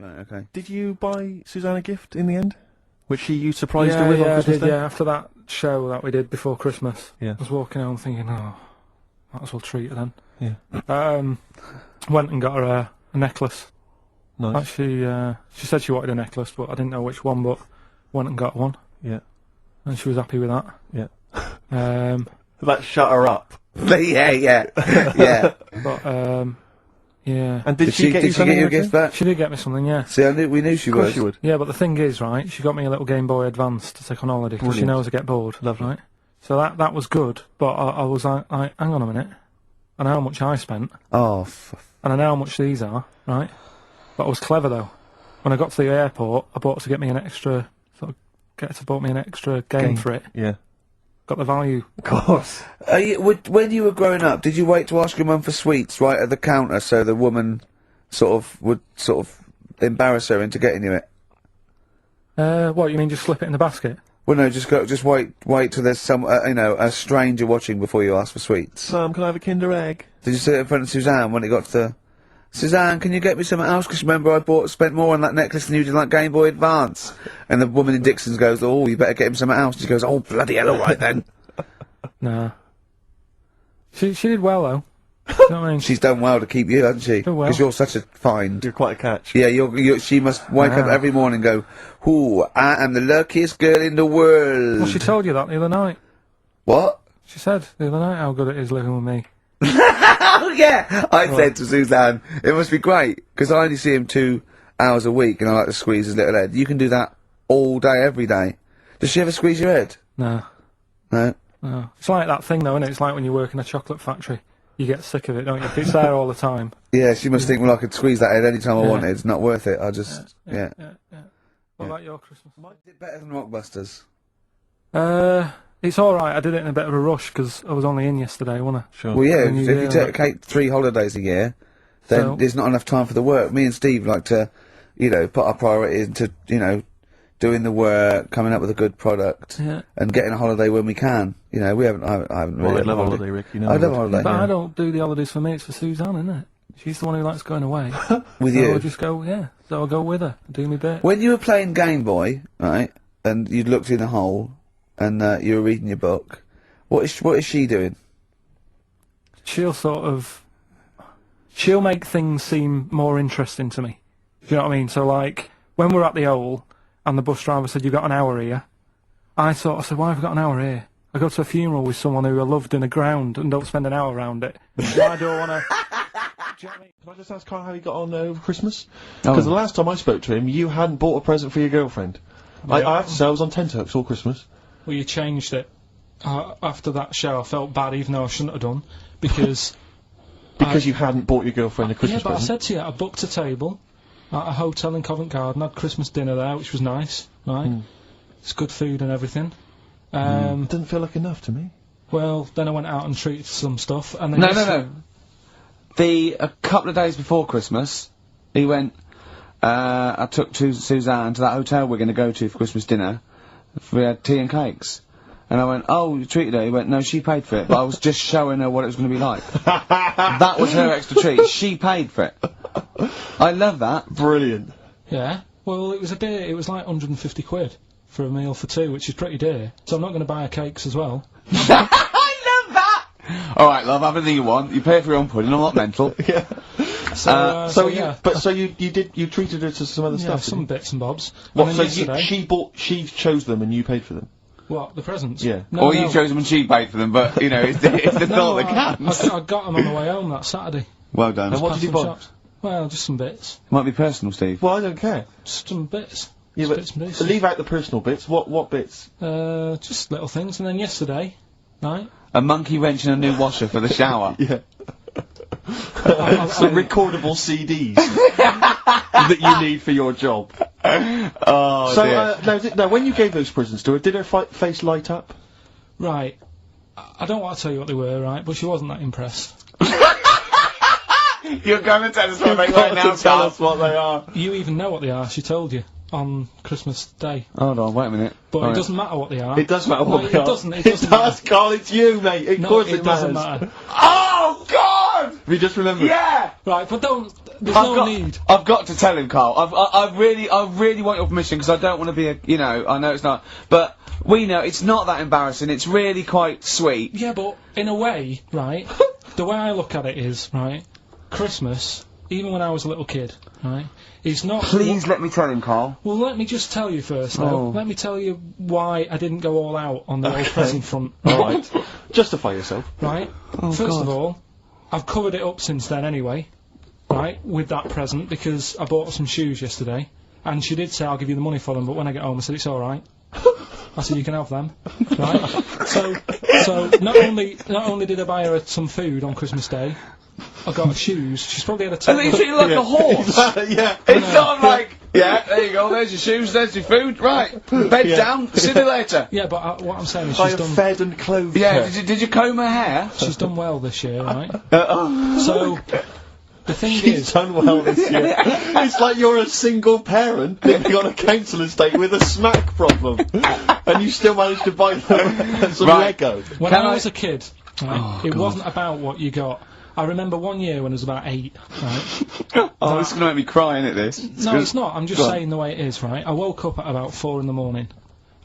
Right, okay. Did you buy Suzanne a gift in the end? Which you surprised her with on Christmas I did, Day? yeah, after that show that we did before Christmas. Yeah. I was walking home thinking, oh, might as well treat her then. Yeah. Went and got her a necklace. Nice. Actually, she said she wanted a necklace, but I didn't know which one, but went and got one. Yeah. And she was happy with that. Yeah. That shut her up. yeah. But, yeah. And did she get you something? Did she get you a gift back? She did get me something, yeah. See, we knew she Of course would. she would. Yeah, but the thing is, right, she got me a little Game Boy Advance to take on holiday, because she Brilliant. knows I get bored. Lovely. Right? So that was good, but I was like, hang on a minute. I know how much I spent, Oh, and I know how much these are, right? But I was clever, though. When I got to the airport, I bought her to get me an extra, bought me an extra game for it. Yeah. Got the value. Of course. when you were growing up, did you wait to ask your mum for sweets right at the counter so the woman would embarrass her into getting you it? What, you mean just slip it in the basket? Well, no, just wait till there's some, a stranger watching before you ask for sweets. Mum, can I have a Kinder Egg? Did you sit in front of Suzanne when it got to Suzanne, can you get me something else? Because remember I spent more on that necklace than you did on that Game Boy Advance. And the woman in Dixon's goes, oh, you better get him something else. She goes, oh, bloody hell, all right then. Nah. She did well, though. You know what I mean? She's done well to keep you, hasn't she? Done well. Because you're such a find. You're quite a catch. Yeah, she must wake up every morning and go, ooh, I am the luckiest girl in the world. Well, she told you that the other night. What? She said the other night how good it is living with me. Oh, yeah! I said to Suzanne, it must be great, because I only see him 2 hours a week, and I like to squeeze his little head. You can do that all day, every day. Does she ever squeeze your head? No. No? No. It's like that thing, though, isn't it? It's like when you work in a chocolate factory. You get sick of it, don't you? If it's there all the time. Yeah, she must think, well, I could squeeze that head any time I wanted. It's not worth it. I just, yeah. What about your Christmas? Is it better than Rockbusters? It's alright. I did it in a bit of a rush, because I was only in yesterday, wasn't I? Sure. Well, yeah, And if you take 3 holidays a year, then So- there's not enough time for the work. Me and Steve like to, put our priority into, doing the work, coming up with a good product, and getting a holiday when we can. I haven't really. Well, had I'd love a holiday. holiday, Rick. You know. I'd love a holiday. But I don't do the holidays for me, it's for Suzanne, isn't it? She's the one who likes going away. With So you. I'll just go, so I'll go with her, do me bit. When you were playing Game Boy, right, and you'd looked in the hole, and you were reading your book, what is she doing? She'll make things seem more interesting to me. Do you know what I mean? So, like, when we're at the Owl, and the bus driver said, you've got an hour here, I said, why have I got an hour here? I go to a funeral with someone who I loved in the ground and don't spend an hour around it. I don't want to... Do you know what I mean? Can I just ask Carl how he got on over Christmas? Because the last time I spoke to him, you hadn't bought a present for your girlfriend. I have to say, I was on tenterhooks all Christmas. Well, you changed it. After that show, I felt bad, even though I shouldn't have done, because... Because you hadn't bought your girlfriend a Christmas Yeah, but present. I said to you, I booked a table at a hotel in Covent Garden, had Christmas dinner there, which was nice, right? It's good food and everything. It didn't feel like enough to me. Well, then I went out and treated some stuff, and then... No. A couple of days before Christmas, he went, I took Suzanne to that hotel we're going to go to for Christmas dinner. We had tea and cakes. And I went, oh, you treated her? He went, no, she paid for it, but I was just showing her what it was going to be like. That was her extra treat. She paid for it. I love that. Brilliant. Yeah. Well, it was it was like 150 quid for a meal for 2, which is pretty dear. So I'm not going to buy her cakes as well. I love that! Alright, love, have anything you want. You pay for your own pudding, I'm not mental. Yeah. So yeah. You treated her to some other Yeah, stuff. some bits and bobs. What? And So then yesterday- she chose them and you paid for them. What, the presents? Yeah. Or you chose them and she paid for them, but, it's the thought that counts. I got them on the way home that Saturday. Well done. And what did you buy? Shops. Well, just some bits. Might be personal, Steve. Well, I don't care. Just some bits. Yeah, Just but bits and pieces. leave out the personal bits. What bits? Just little things. And then yesterday, right? A monkey wrench and a new washer for the shower. Yeah. Some recordable CDs that you need for your job. Oh, So, now, when you gave those presents to her, did her face light up? Right. I don't want to tell you what they were, right? But she wasn't that impressed. You're going to tell us what they Got were now, to tell Carl. us what they are. You even know what they are. She told you on Christmas Day. Hold on, wait a minute. But it doesn't matter what they are. It does matter what No, they are. It doesn't It matter. does, Carl. It's you, mate. Of No, course it doesn't matters. matter. Oh, God! Have you just remembered? Yeah! Right, but don't... There's no need. I've got to tell him, Carl. I really want your permission because I don't want to be you know, I know it's not, but we know it's not that embarrassing. It's really quite sweet. Yeah, but in a way, right? The way I look at it is, right? Christmas, even when I was a little kid, right? It's not. Please let me tell him, Carl. Well, let me just tell you first, though. Oh. Let me tell you why I didn't go all out on the old present front. Alright. Justify yourself. Right? Oh, First God. of all, I've covered it up since then anyway, right, with that present, because I bought her some shoes yesterday, and she did say, I'll give you the money for them, but when I get home I said, it's alright. I said, you can have them. Right? So not only did I buy her some food on Christmas Day, I got her shoes. She's probably had a And terrible... you treat like a horse. Yeah. It's not like, yeah, there you go, there's your shoes, there's your food, right, bed down, see you later. Yeah, but what I'm saying is I she's have done... fed and clothed Yeah, her. did you comb her hair? She's done well this year, right? Oh. So, the thing She's is... done well this year. It's like you're a single parent living on a council estate with a smack problem, and you still managed to buy them some Right. Lego. When Can I I- was a kid, right, it wasn't about what you got. I remember one year when I was about 8, right? Oh, this is gonna make me cry, isn't it, this? No, it's not. I'm just Go on. saying the way it is, right? I woke up at about 4 in the morning,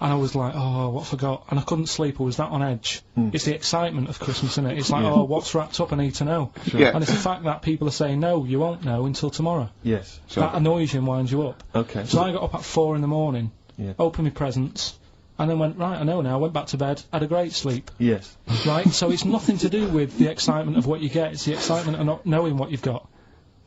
and I was like, oh, what have I got? And I couldn't sleep. I was that on edge. It's the excitement of Christmas, isn't it? It's like, oh, what's wrapped up? I need to know. Yeah. And it's the fact that people are saying, no, you won't know until tomorrow. Yes. That annoys you and winds you up. Okay. So I got up at 4 in the morning, Yeah. opened my presents, and then went, right, I know now, went back to bed, had a great sleep. Yes. Right? So it's nothing to do with the excitement of what you get, it's the excitement of not knowing what you've got.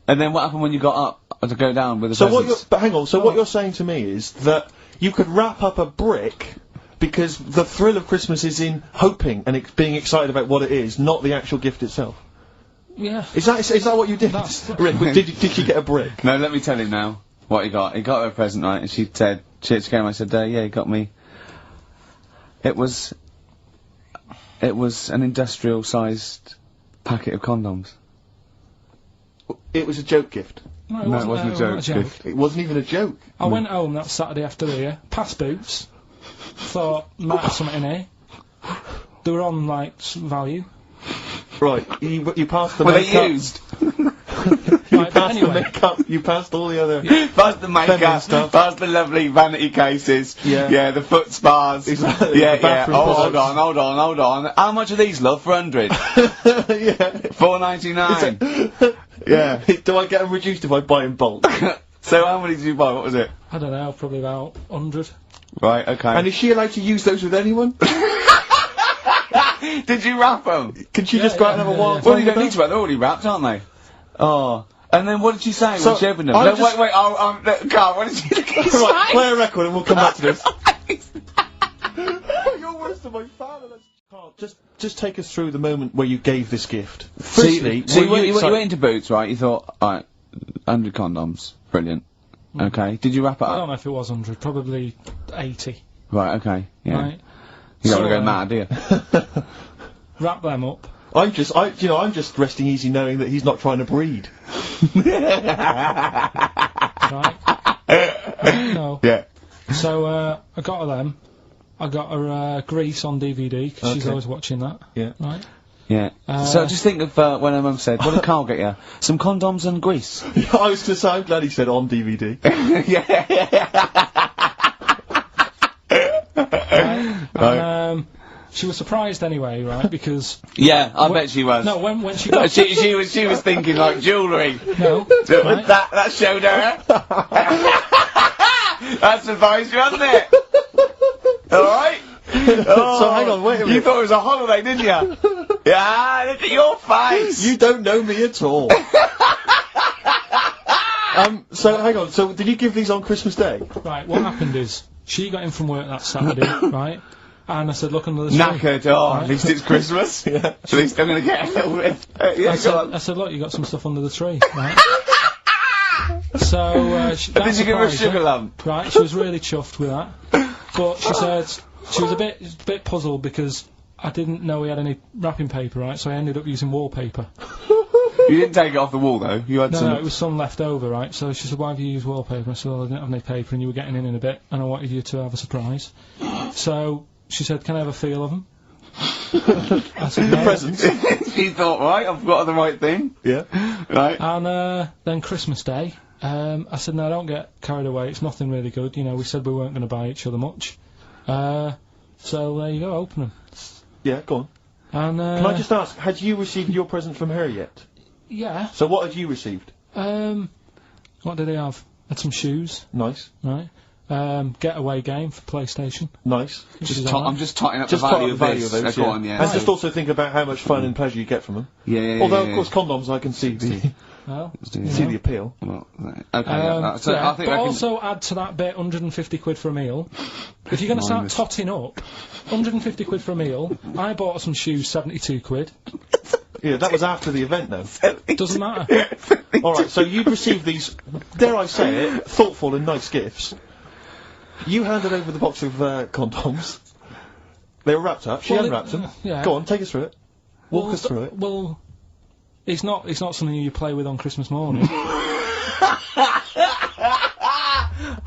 And then what happened when you got up to go down with the So presents? but hang on. So what you're saying to me is that you could wrap up a brick because the thrill of Christmas is in hoping and being excited about what it is, not the actual gift itself. Yeah. Is that what you did? That's- Rick, did you get a brick? No, let me tell him now what he got. He got her a present, right? And she said, she came. I said, yeah, he got me. It was an industrial-sized packet of condoms. It was a joke gift. No, No, it wasn't a joke. gift. It wasn't even a joke. I went home that Saturday after here, past Boots, thought, might have something in here. They were on, like, value. Right. You passed the Were they makeup. used? Right, but Passed the anyway, makeup. You passed all the other. Past the Feminine makeup, stuff. past the lovely vanity cases, Yeah. the foot spas, Exactly, yeah, the bathroom Oh, hold products. on. How much are these, love? For 100? Yeah. $4.99. Yeah. Do I get them reduced if I buy in bulk? So how many did you buy? What was it? I don't know, probably about 100. Right. Okay. And is she allowed to use those with anyone? Did you wrap them? Can she just go out and have a wild Well, time you don't with need to wrap. They're already wrapped, aren't they? Oh. And then what did she say So, when she opened them? I'm No, just- wait. Carl, what did she say? Right, play a record and we'll come back to this. You're worse than my father. Carl, just take us through the moment where you gave this gift. Firstly, So you were you went excited? into Boots, right? You thought, alright, 100 condoms. Brilliant. Okay. Did you wrap it I up? don't know if it was 100, probably 80. Right, okay. Yeah. Right? You don't want to So, go mad, do you? Wrap them up. I'm just resting easy knowing that he's not trying to breed. Right? No. Yeah. So, I got her them. I got her Grease on DVD, because she's Okay. always watching that. Yeah. Right? Yeah. So just think of when her mum said, what did Carl get you? Some condoms and grease. I was going to say, I'm glad he said on DVD. Right? And, she was surprised anyway, right? Because Yeah, I bet she was. no, when she got she was thinking like jewellery. no, So right? that showed her. That surprised you, hasn't it? Alright? So hang on, wait a You minute. thought it was a holiday, didn't you? Yeah, look at your face. You don't know me at all. So hang on. So did you give these on Christmas Day? Right, what happened is she got in from work that Saturday, right? And I said, look under the tree. Knackered. Oh, Right. at least it's Christmas. Yeah. At least I'm going to get a little bit. Yeah, go on. I said, look, you got some stuff under the tree, right? So, that Did you give her a surprised sugar lump? Right, she was really chuffed with that. But she said she was a bit puzzled because I didn't know he had any wrapping paper, right? So I ended up using wallpaper. You didn't take it off the wall though. You had No, some. no, it was some left over, right? So she said, why have you used wallpaper? I said, well, I didn't have any paper and you were getting in a bit and I wanted you to have a surprise. So she said, can I have a feel of them? I said, no. Presents. She thought, right, I've got the right thing. Yeah. Right. And then Christmas Day, I said, no, don't get carried away. It's nothing really good. You know, we said we weren't going to buy each other much. So there you go, open them. Yeah, go on. And Can I just ask, had you received your present from her yet? yeah. So what had you received? What did he have? Had some shoes, Nice. right? Getaway game for PlayStation. Nice. which Just is I'm alright. just totting up Just the value of part of this. those, Go on, yeah. And just also think about how much fun and pleasure you get from them. Yeah. Although, of course, condoms, I can see the, Well, see the appeal. Well, okay. So yeah, I think but I can. also add to that bit 150 quid for a meal. If you're going to start Minus. totting up, 150 quid for a meal. I bought some shoes, 72 quid. Yeah, that was after the event, though. Doesn't matter. Alright, so you'd received these, dare I say it, thoughtful and nice gifts. You handed over the box of condoms. They were wrapped up. She Well, unwrapped them. yeah. Go on, take us through it. Walk us through it. Well, it's not something you play with on Christmas morning.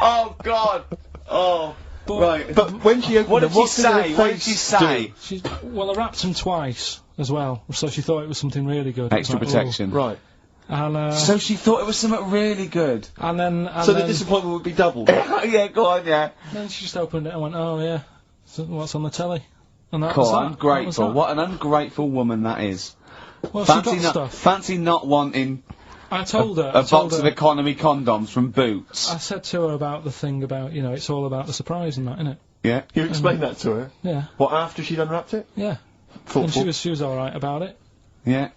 Oh God. Oh. But Right. But when she opened What them, did she what did her say? What did face she say? well, I wrapped them twice as well, so she thought it was something really good. It was Extra like, protection. do? Right. And So she thought it was something really good. and then So the disappointment would be doubled. Yeah, go on, yeah. then she just opened it and went, oh yeah, so what's on the telly? And that Cool, was that. ungrateful. That was What an ungrateful woman that is. that. Well, she got Fancy stuff. fancy not wanting I told her. a box of economy condoms from Boots. I said to her about the thing about, you know, it's all about the surprise and that, innit? Yeah. You explained that to her. Yeah, What, after she'd unwrapped it? yeah. And Thoughtful. she was alright about it. Yeah.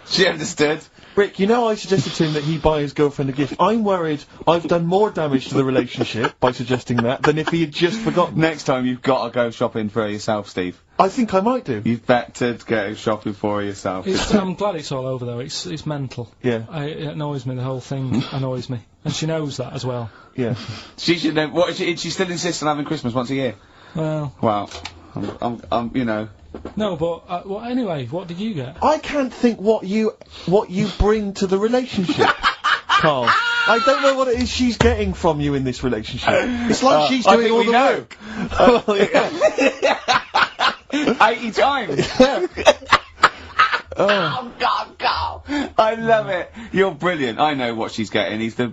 She understood. Rick, you know I suggested to him that he buy his girlfriend a gift. I'm worried I've done more damage to the relationship by suggesting that than if he had just forgotten. Next time you've got to go shopping for her yourself, Steve. I think I might do. You've better go shopping for her yourself. I'm glad it's all over though. It's mental. Yeah, It annoys me. The whole thing annoys me, and she knows that as well. yeah. She should know. What? She still insists on having Christmas once a year. Well, Wow. I'm you know. no, but well, anyway, what did you get? I can't think what you bring to the relationship, Carl. I don't know what it is she's getting from you in this relationship. It's like she's I doing think all we the know. work. Well, yeah. 80 times. Oh God, Carl! I love it. You're brilliant. I know what she's getting. He's the.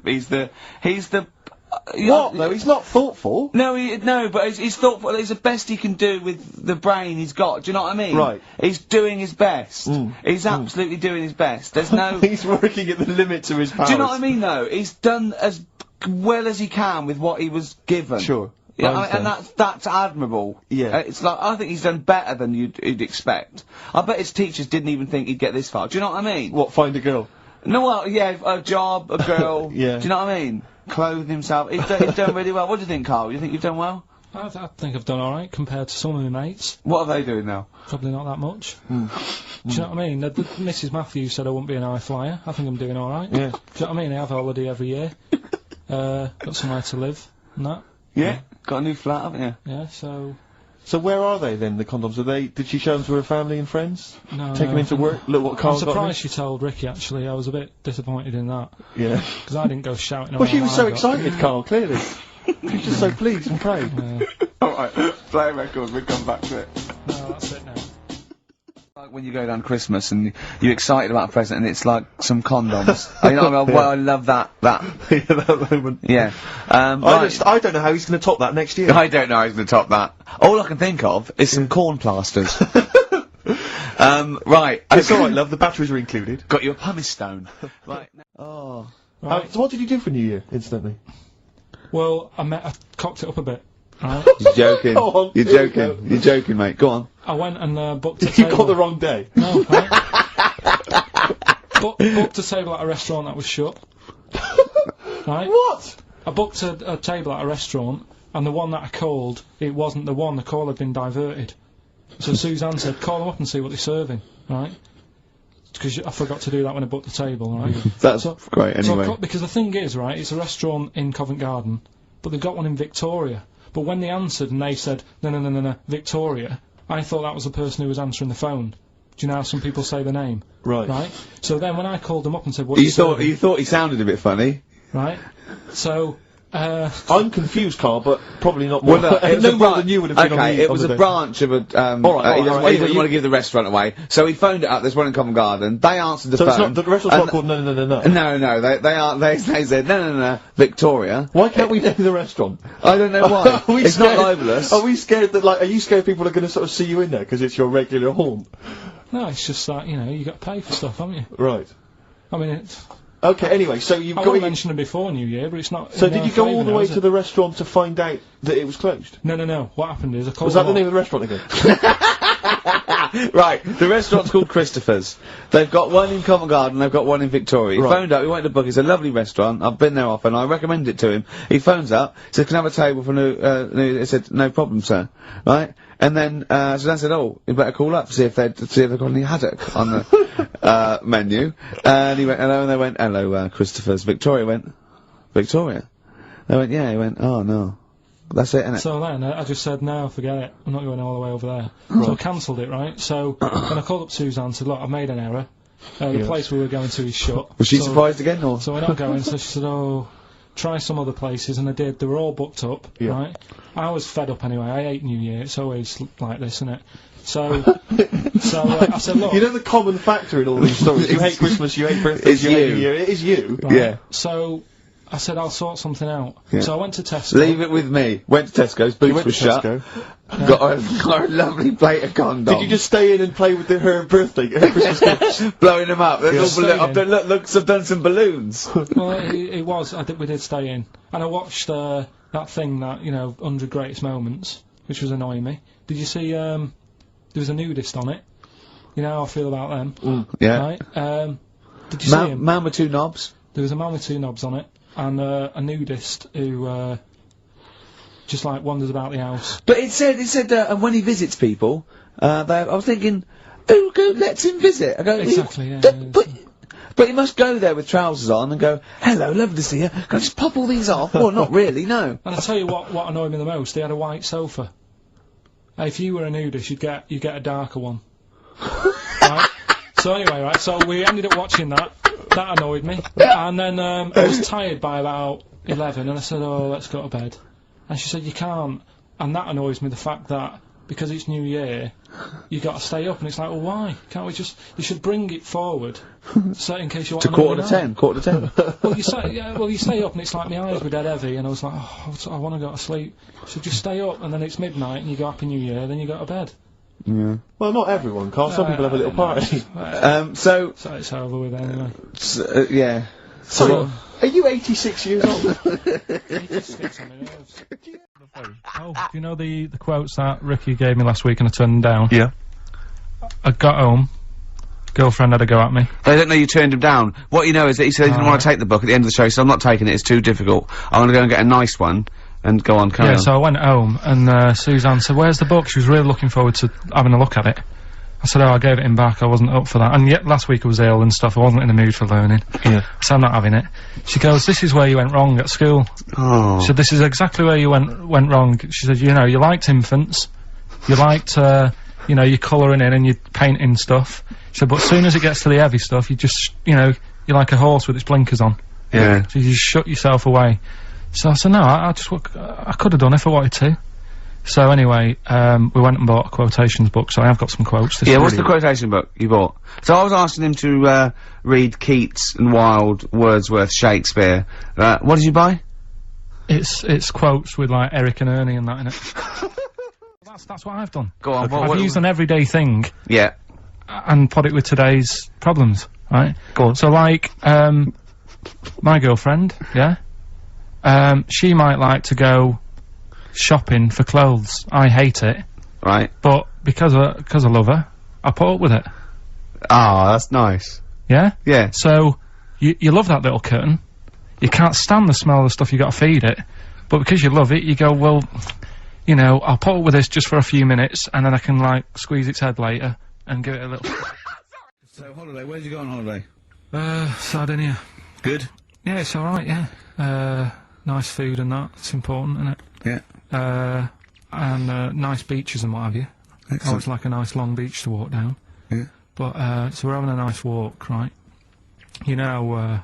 What though? He's not thoughtful. No, but he's thoughtful. It's the best he can do with the brain he's got. Do you know what I mean? Right. He's doing his best. He's absolutely doing his best. There's no. He's working at the limits of his powers. Do you know what I mean? Though he's done as well as he can with what he was given. Sure. Yeah, I and that's admirable. Yeah. It's like I think he's done better than you'd expect. I bet his teachers didn't even think he'd get this far. Do you know what I mean? What? Find a girl. No, well, yeah, a job, a girl. Yeah. Do you know what I mean? Clothe himself. He's done really well. What do you think, Carl? You think you've done well? I think I've done alright compared to some of my mates. What are they doing now? Probably not that much. Do you know what I mean? Mrs. Matthews said I wouldn't be an high flyer. I think I'm doing alright. Yeah. Do you know what I mean? I have a holiday every year. Got somewhere to live and that. Yeah. Got a new flat, haven't you? Yeah, so... So where are they then? The condoms? Are they? Did she show them to her family and friends? No, Take them into work. Look what I'm Carl got. surprised she told Ricky, actually. I was a bit disappointed in that. Yeah. Because I didn't go shouting Well, around she was what so I got. excited, Carl. Clearly, she's just so pleased and proud. Alright, play a record, we'll come back to it. No, that's it now. Like when you go down Christmas and you're excited about a present and it's like some condoms. You know what I mean? Well, I love that. Yeah, that moment. Yeah. I Right. don't know how he's going to top that next year. I don't know how he's going to top that. All I can think of is some corn plasters. Right. It's all right, love. The batteries are included. Got you a pumice stone. Right. Oh. Right. So what did you do for New Year, incidentally? Well, I cocked it up a bit. Right? You're joking. Go on. You're joking. You're joking, mate. Go on. I went and booked a You table. got the wrong day. No, right? Booked a table at a restaurant that was shut. Right? What? I booked a table at a restaurant, and the one that I called, it wasn't the one. The call had been diverted. So Suzanne said, call them up and see what they're serving, right? Because I forgot to do that when I booked the table, right? That's So- great, So anyway. because the thing is, right, it's a restaurant in Covent Garden, but they've got one in Victoria. But when they answered and they said, no, Victoria, I thought that was the person who was answering the phone. Do you know how some people say the name? Right. Right? So then when I called them up and said, what are you You thought serving? he sounded a bit funny. Right? So, I'm confused, Carl, but probably not more. Well, look, it was no a more bran- than you would have been on Okay, the it was on a the branch of a. All right, He all right, doesn't anyway, want to give the restaurant away, so he phoned it up. There's one in Covent Garden. They answered the So it's phone. not the restaurant's not called No. No, they said no, Victoria. Why can't we name the restaurant? I don't know why. Are we It's not scared- libelous. Are we scared that are you scared people are going to sort of see you in there because it's your regular haunt? No, it's just that, you know, you got to pay for stuff, haven't you? Right. I mean, it's... Okay. Anyway, so you've I got. would mention it before New Year, but it's not... So in did our you go favour all the now, way is to it? the restaurant to find out that it was closed? No. What happened is I called Was that the them name up. of the restaurant again? Right, the restaurant's called Christopher's. They've got one in Covent Garden, they've got one in Victoria. He Right. phoned up, he wanted to book, it's a lovely restaurant, I've been there often, I recommend it to him. He phones up, says, can I have a table for he said, no problem, sir. Right? And then, Suzanne said, oh, you better call up, see if they've got any haddock on the, menu. And he went, hello, and they went, hello, Christopher's. Victoria went, Victoria? They went, yeah, he went, oh no. That's it, innit? So then I just said, no, forget it. I'm not going all the way over there. So I cancelled it, right? So when I called up Suzanne and said, look, I've made an error. The place we were going to is shut. Was she So- surprised again, or? So we're not going. So she said, oh, try some other places. And I did. They were all booked up, Yeah. right? I was fed up anyway. I hate New Year. It's always like this, isn't it? So, I said, look. You know the common factor in all these stories. You hate Christmas. You hate birthdays. It's you hate you. New Year. It is you. Right? Yeah. So I said, I'll sort something out. Yeah. So I went to Tesco. Leave it with me. Went to Tesco's, boots You went were to shut. Tesco. Got a lovely plate of condoms. Did you just stay in and play with her birthday, her Christmas gift? blowing them up? They're all Staying in. I've done, look, I've done some balloons. Well, it was. We did stay in, and I watched that thing that 100 Greatest Moments, which was annoying me. Did you see? There was a nudist on it. You know how I feel about them, Yeah. right? Did you see him? Man with two knobs. There was a man with two knobs on it, and a nudist who just like wanders about the house. But it said and when he visits people, I was thinking, who lets him visit? I go, Exactly, yeah, but he must go there with trousers on and go, hello, lovely to see you. Can I just pop all these off? Well, not really, no. And I tell you what annoyed me the most. They had a white sofa. If you were a nudist, you'd get a darker one. Right? So anyway, right. So we ended up watching that. That annoyed me. And then I was tired by about 11, and I said, "Oh, let's go to bed." And she said, "You can't." And that annoys me. The fact that because it's New Year, you got to stay up, and it's like, well, why can't we just? You should bring it forward, so in case you want To quarter to 10. Well, you stay up, and it's like my eyes were dead heavy, and I was like, oh, I want to go to sleep. So just stay up, and then it's midnight, and you go Happy New Year, then you go to bed. Yeah. Well, not everyone, Carl. Some people have a little party. So it's over with anyway. yeah. So, are you 86 years old? Oh, do you know the quotes that Ricky gave me last week and I turned them down? Yeah. I got home, girlfriend had a go at me. They don't know you turned him down. What you know is that he said he didn't want to take the book at the end of the show, so I'm not taking it, it's too difficult. I'm going to go and get a nice one, and go on, carry on. So I went home, and Suzanne said, where's the book? She was really looking forward to having a look at it. I said, oh, I gave it him back, I wasn't up for that. And yet, last week I was ill and stuff, I wasn't in the mood for learning. Yeah. So I'm not having it. She goes, this is where you went wrong at school. Oh. She said, this is exactly where you went wrong. She said, you liked infants, you liked, your colouring in and your painting stuff. She said, but as soon as it gets to the heavy stuff, you just, you're like a horse with its blinkers on. Yeah. So you just shut yourself away. So I said, no, I could have done it if I wanted to. So anyway, we went and bought a quotations book, so I have got some quotes. Yeah, what's the quotation book you bought? So I was asking him to, read Keats and Wilde, Wordsworth, Shakespeare. What did you buy? It's quotes with like Eric and Ernie and that in it. That's what I've done. Go on, I've used an everyday thing Yeah. and put it with today's problems, right? Go on. So like, my girlfriend, yeah? She might like to go shopping for clothes. I hate it. Right. But because I love her, I put up with it. Ah, that's nice. Yeah? Yeah. So, you love that little kitten. You can't stand the smell of the stuff, you gotta feed it. But because you love it, you go, well, I'll put up with this just for a few minutes, and then I can, like, squeeze its head later, and give it a little... So, holiday, where'd you go on holiday? Sardinia. Good? Yeah, it's alright, yeah. Nice food and that, it's important, isn't it? Yeah. And nice beaches and what have you. Excellent. Oh, it's like a nice long beach to walk down. Yeah. But, so we're having a nice walk, right? You know how,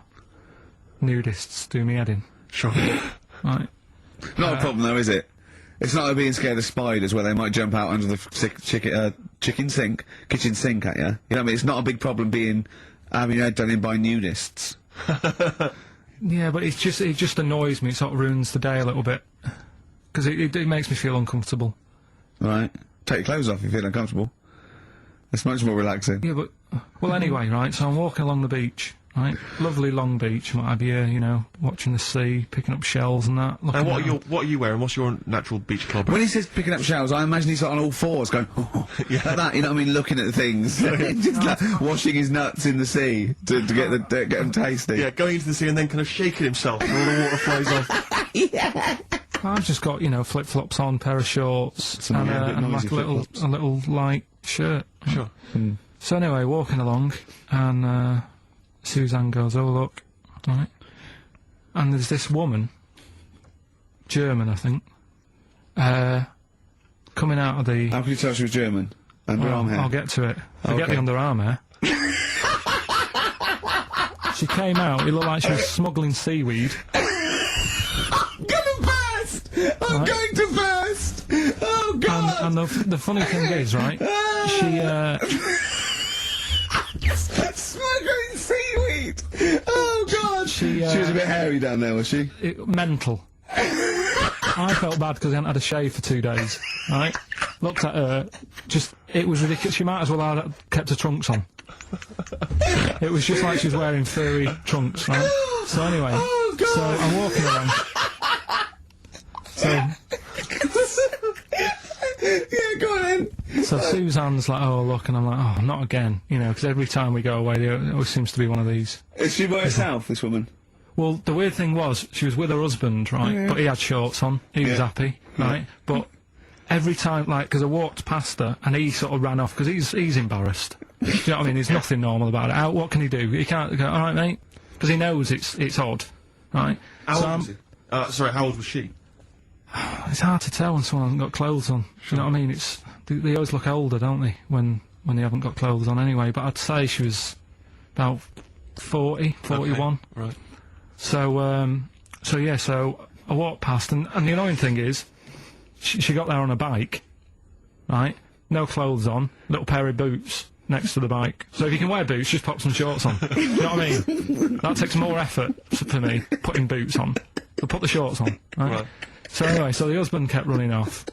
nudists do me head in. Sure. right? Not a problem though, is it? It's not like being scared of spiders where they might jump out under the kitchen sink at you. You know what I mean? It's not a big problem having your head done in by nudists. Yeah, but it just annoys me. It sort of ruins the day a little bit. Because it makes me feel uncomfortable. Right. Take your clothes off if you feel uncomfortable. It's much more relaxing. Yeah, but... Well, anyway, right, so I'm walking along the beach, right? Lovely long beach, what have you, you know, watching the sea, picking up shells and that. And what are you wearing? What's your natural beach club? When he says picking up shells, I imagine he's on all fours going, like that, you know what I mean, looking at the things. Just like washing his nuts in the sea to get them tasty. Yeah, going into the sea and then kind of shaking himself and all the water flies off. Yeah. I've just got, you know, flip-flops on, pair of shorts, and like a little light shirt. Sure. So anyway, walking along, and Suzanne goes, "Oh look," right? And there's this woman, German, I think, coming out of the. How can you tell she was German? Underarm hair. I'll get to it. Forget the underarm hair. She came out. It looked like she was smuggling seaweed. I'm going to burst! Oh, God! And the funny thing is, right, Smuggling seaweed! Oh, God! She was a bit hairy down there, was she? Mental. I felt bad because I hadn't had a shave for 2 days, right? Looked at her, it was ridiculous. She might as well have kept her trunks on. It was just like she was wearing furry trunks, right? So anyway, so I'm walking around. Yeah, go on then. So Suzanne's like, "Oh, look," and I'm like, "Oh, not again," you know, because every time we go away, there always seems to be one of these. Is she by herself, this woman? Well, the weird thing was, she was with her husband, right, Yeah. but he had shorts on, he was happy, right, but every time, like, because I walked past her, and he sort of ran off, because he's embarrassed. Do you know what I mean? There's nothing normal about it. What can he do? He can't go, "Alright, mate," because he knows it's odd, right? How old was he? Sorry, how old was she? It's hard to tell when someone hasn't got clothes on. You know what I mean? They always look older, don't they, when they haven't got clothes on anyway, but I'd say she was about 40, 41. Okay, right. So I walked past, and the annoying thing is, she got there on a bike, right? No clothes on, little pair of boots next to the bike. So if you can wear boots, just pop some shorts on. You know what I mean? That takes more effort for me, putting boots on. But put the shorts on, right? So anyway, so the husband kept running off.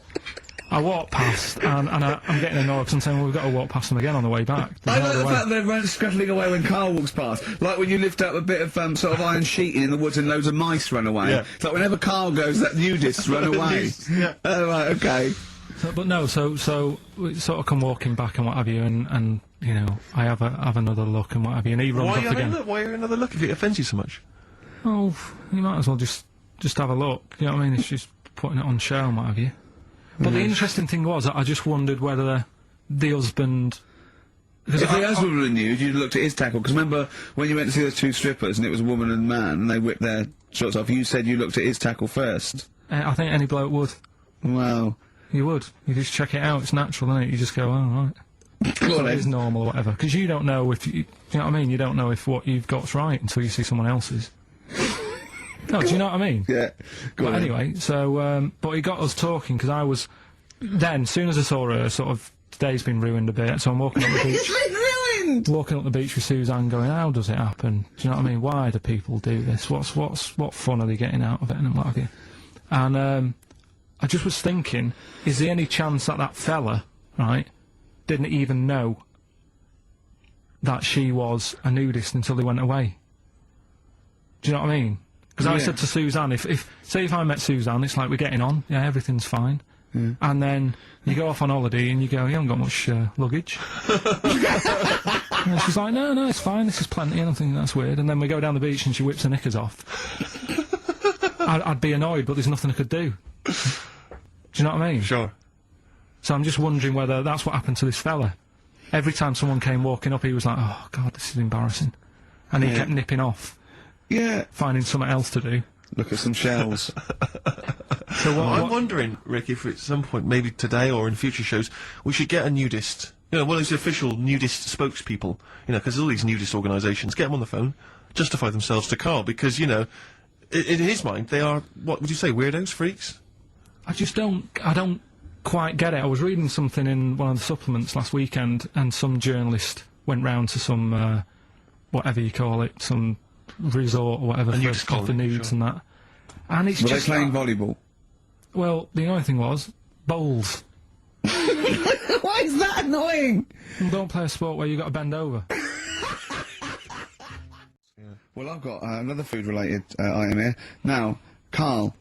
I walked past, and I'm getting annoyed because I'm saying, well, we've got to walk past them again on the way back. I like the fact that they're scuttling away when Carl walks past. Like when you lift up a bit of sort of iron sheeting in the woods and loads of mice run away. Yeah. It's like whenever Carl goes, that nudists run away. Yeah. Oh, right, okay. So we sort of come walking back and what have you, and you know, I have another look and what have you, and he runs off again. Why are you another look if it offends you so much? Oh, you might as well just have a look. You know what I mean? It's just putting it on show and what have you. But the interesting thing was, I just wondered whether the husband. If the husband were nude, you'd looked at his tackle. Because remember when you went to see those two strippers and it was a woman and a man, and they whipped their shorts off. You said you looked at his tackle first. I think any bloke would. Wow. You would. You just check it out. It's natural, isn't it? You just go, oh right. So it is normal or whatever. Because you don't know if you know what I mean. You don't know if what you've got's right until you see someone else's. No, do you know what I mean? Yeah. But anyway, so, but he got us talking, because I was, then, as soon as I saw her, sort of, today's been ruined a bit, so I'm walking up the beach. It's been ruined! Walking up the beach with Suzanne going, how does it happen? Do you know what I mean? Why do people do this? What fun are they getting out of it, and what have you? And, I just was thinking, is there any chance that fella, right, didn't even know that she was a nudist until they went away? Do you know what I mean? Because I said to Suzanne, say if I met Suzanne, it's like we're getting on, yeah, everything's fine. And then you go off on holiday and you go, you haven't got much luggage. And she's like, no, it's fine, this is plenty, and I think that's weird. And then we go down the beach and she whips her knickers off. I'd be annoyed, but there's nothing I could do. Do you know what I mean? Sure. So I'm just wondering whether that's what happened to this fella. Every time someone came walking up, he was like, oh God, this is embarrassing. And he kept nipping off. Yeah. Finding something else to do. Look at some shells. So I'm wondering, Rick, if at some point, maybe today or in future shows, we should get a nudist. You know, one of those official nudist spokespeople. You know, because all these nudist organisations, get them on the phone, justify themselves to Carl, because, you know, in his mind, they are, what would you say, weirdos, freaks? I don't quite get it. I was reading something in one of the supplements last weekend, and some journalist went round to some, whatever you call it, some resort or whatever for the nudes and that. And it's Were just they playing volleyball? Well, the annoying thing was, bowls. Why is that annoying? You don't play a sport where you got to bend over. Well, I've got another food-related item here. Now, Carl,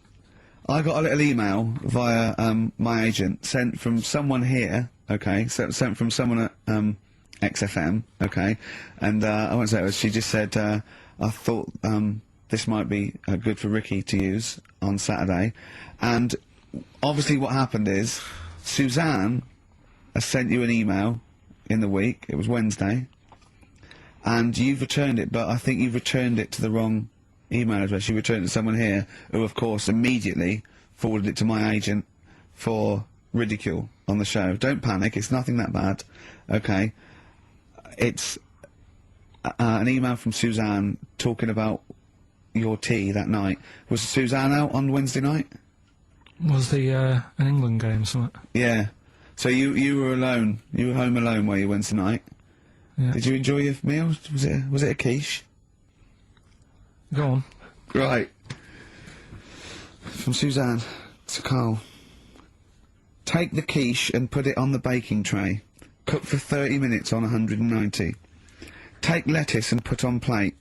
I got a little email via my agent, sent from someone here, okay, sent from someone at XFM, okay, and I won't say it was, she just said, I thought this might be good for Ricky to use on Saturday, and obviously what happened is, Suzanne has sent you an email in the week, it was Wednesday, and you've returned it, but I think you've returned it to the wrong email address. You returned it to someone here, who of course immediately forwarded it to my agent for ridicule on the show. Don't panic, it's nothing that bad, okay? It's an email from Suzanne talking about your tea that night. Was Suzanne out on Wednesday night? Was the an England game or something? Yeah. So you were alone. You were home alone, were you, Wednesday night? Yeah. Did you enjoy your meal? Was it a quiche? Go on. Right. From Suzanne to Carl. Take the quiche and put it on the baking tray. Cook for 30 minutes on 190. Take lettuce and put on plate.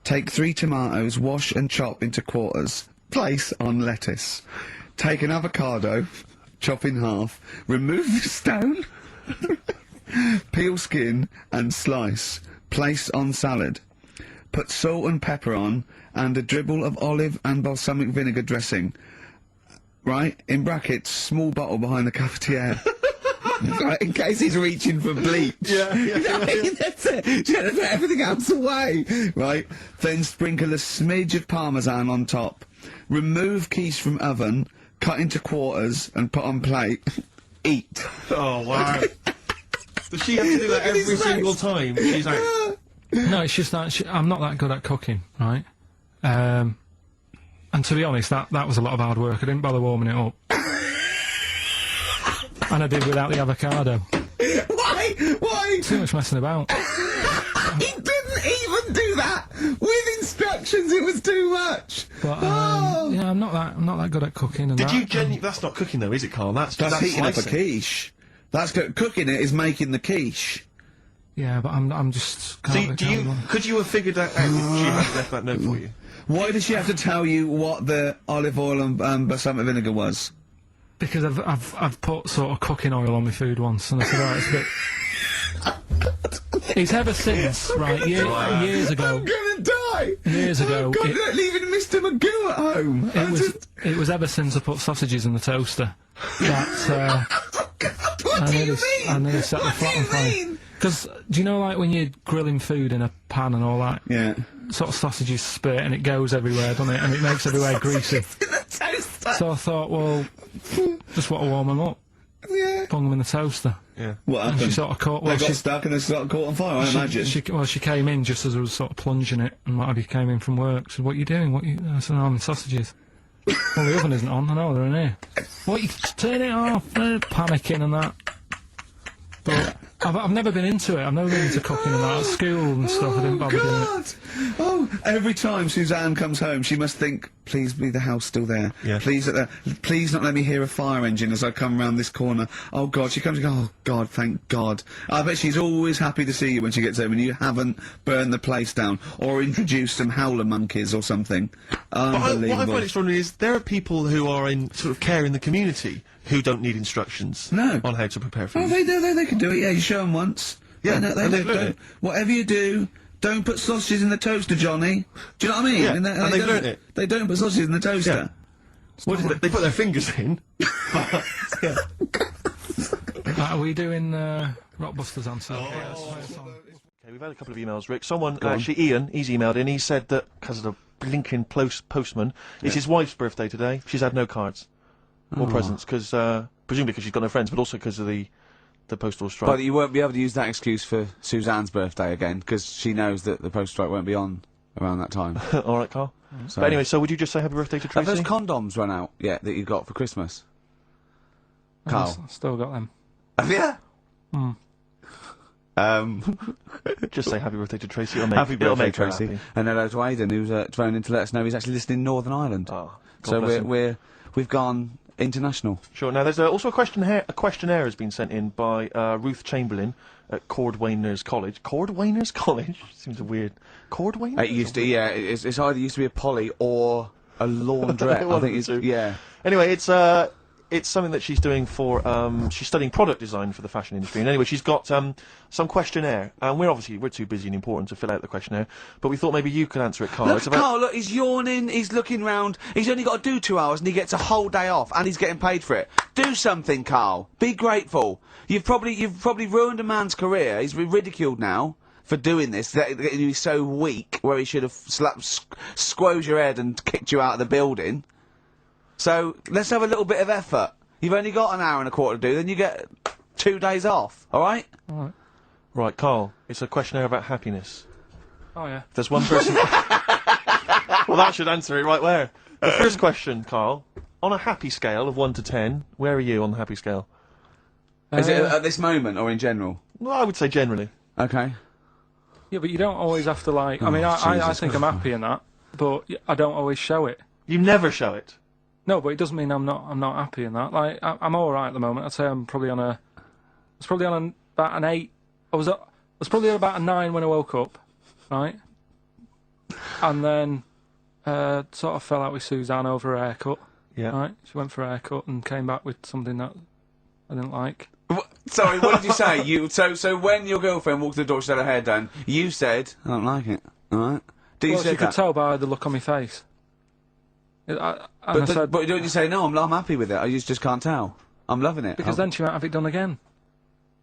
Take 3 tomatoes, wash and chop into quarters. Place on lettuce. Take an avocado, chop in half. Remove the stone. Peel skin and slice. Place on salad. Put salt and pepper on, and a dribble of olive and balsamic vinegar dressing. Right? In brackets, small bottle behind the cafetiere. Right, in case he's reaching for bleach. Yeah. That's it. Just put everything else away. Right? Then sprinkle a smidge of parmesan on top. Remove quiche from oven, cut into quarters, and put on plate. Eat. Oh, wow. Does she have to do that every single time? She's like, No, it's just that I'm not that good at cooking, right? And to be honest, that was a lot of hard work. I didn't bother warming it up. And I did without the avocado. Why? Too much messing about. He didn't even do that with instructions. It was too much. But Oh. yeah, I'm not that good at cooking. And did that, you genuinely? That's not cooking though, is it, Carl? That's heating up a slicing. quiche. That's cooking it is making the quiche. Yeah, but I'm just. So could you have figured that out if she had left that note for you? Why did she have to tell you what the olive oil and balsamic vinegar was? Because I've put sort of cooking oil on my food once, and I said, right, it's a bit. It's ever since, right? Years ago. I'm gonna die. Years ago, Oh, God, they're leaving Mr. Magoo at home. It was ever since I put sausages in the toaster that What do you mean? I nearly set the flat on fire. Because do you know, like when you're grilling food in a pan and all that, Yeah. sort of sausages spit and it goes everywhere, doesn't it? And it makes everywhere greasy. In the toaster. So I thought, well, just want to warm them up. Yeah. Put them in the toaster. Yeah. What And happened? she sort of caught. They Well, got stuck and they got caught on fire. I imagine. she came in just as I was sort of plunging it, and what have you, came in from work. She said, "What are you doing? I said, "I'm in sausages." Well, the oven isn't on. I know they're in here. What? You turn it off? Panicking and that. But I've never been into it. I've never been into cooking and that. At school and stuff, I didn't bother doing it. God! Oh, every time Suzanne comes home, she must think, please be the house still there. Yeah. Please not let me hear a fire engine as I come round this corner. Oh God, she comes and goes, oh God, thank God. I bet she's always happy to see you when she gets home and you haven't burned the place down or introduced some howler monkeys or something. But what I Unbelievable. find extraordinary is there are people who are in sort of care in the community who don't need instructions No. on how to prepare food. Oh, they can do it, yeah, you show them once. Yeah, They and they don't. learn it. Whatever you do, don't put sausages in the toaster, Johnny. Do you know what I mean? Yeah, I mean, and they've don't- learnt it. They don't put sausages in the toaster. What is it? They put their fingers in. Yeah. Are we doing Rockbusters answer? Okay, we've had a couple of emails, Rick. Someone, actually Ian, he's emailed in, he said that, because of the blinking postman, it's his wife's birthday today. She's had no cards or presents, because, presumably because she's got no friends, but also because of the postal strike. But you won't be able to use that excuse for Suzanne's birthday again, because she knows that the postal strike won't be on around that time. All right, Carl. So. But anyway, so would you just say happy birthday to Have Tracy? those condoms run out yet that you got for Christmas? Carl. I've still got them. Have you? Just say happy birthday to Tracy. It'll make, Happy it'll birthday, make her Tracy. happy. And hello to Aidan, who's phoned in to let us know he's actually listening in Northern Ireland. Oh, God so bless him. we've gone international. Sure. Now, there's also a questionnaire has been sent in by Ruth Chamberlain at Cordwainers College. Cordwainers College seems a weird. Cordwainers. It used to, yeah. It's either used to be a poly or a laundrette. I think it's yeah. Anyway, it's something that she's doing for, she's studying product design for the fashion industry. And anyway, she's got, some questionnaire. And we're too busy and important to fill out the questionnaire. But we thought maybe you could answer it, Carl. Look, Carl, look, he's yawning, he's looking round, he's only got to do 2 hours and he gets a whole day off and he's getting paid for it. Do something, Carl. Be grateful. You've probably ruined a man's career. He's ridiculed now for doing this. He's so weak where he should have squoze your head and kicked you out of the building. So, let's have a little bit of effort. You've only got an hour and a quarter to do, then you get 2 days off, alright? Alright. Right, Carl, it's a questionnaire about happiness. Oh, yeah. If there's one person... well, that should answer it right where. The first question, Carl, on a happy scale of 1 to 10, where are you on the happy scale? Is it at this moment or in general? Well, I would say generally. Okay. Yeah, but you don't always have to, like... I mean, I Jesus. think I'm happy in that, but I don't always show it. You never show it. No, but it doesn't mean I'm not happy in that. Like, I'm all right at the moment. I'd say I'm probably on a... I was probably on about an 8. I was probably on about a 9 when I woke up, right? And then sort of fell out with Suzanne over her haircut. Yeah. Right? She went for a haircut and came back with something that I didn't like. Sorry, what did you say? So when your girlfriend walked to the door, she had her hair done, you said, I don't like it, alright? Did you Well, say she that? could tell by the look on my face. I said, But don't you say, no, I'm happy with it, I just can't tell. I'm loving it. because then she might have it done again.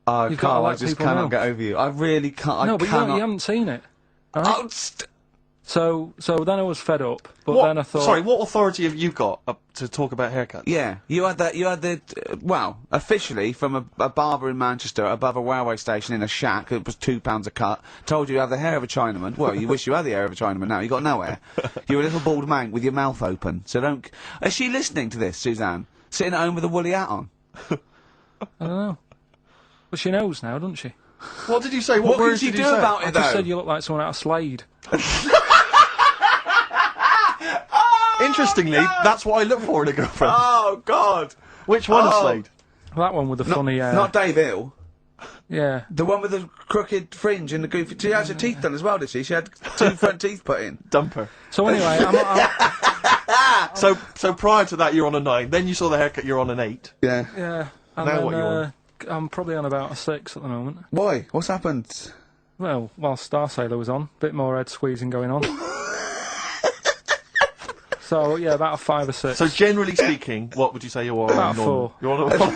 Oh, you've gotta Carl, I let just people cannot know. get over you. I really can't. No, but cannot. you haven't seen it. Right? Oh, So then I was fed up, but What- then I thought... Sorry, what authority have you got to talk about haircuts? yeah, you had the, well, officially from a barber in Manchester above a railway station in a shack, it was £2 a cut, told you have the hair of a Chinaman. Well, you wish you had the hair of a Chinaman now, you got no hair. You're a little bald man with your mouth open, so don't... Is she listening to this, Suzanne? Sitting at home with a woolly hat on? I don't know. But she knows now, doesn't she? What did you say? What words did you did do say? about I it, just though? said you look like someone out of Slade. Interestingly, that's what I look for in a girlfriend. Oh, God! Which one is Oh. Slade? That one with the funny... Not Dave Hill. Yeah. The one with the crooked fringe and the goofy... She had her teeth done as well, did she? She had 2 front teeth put in. Dumper. So anyway, I'm So prior to that, you're on a 9. Then you saw the haircut, you're on an 8. Yeah. yeah. And Now then, what you on? I'm probably on about a 6 at the moment. Why? What's happened? Well, while Star Sailor was on, bit more head squeezing going on. So yeah, about a 5 or 6. So generally speaking, what would you say you are About on? a 4. You're on a 4 on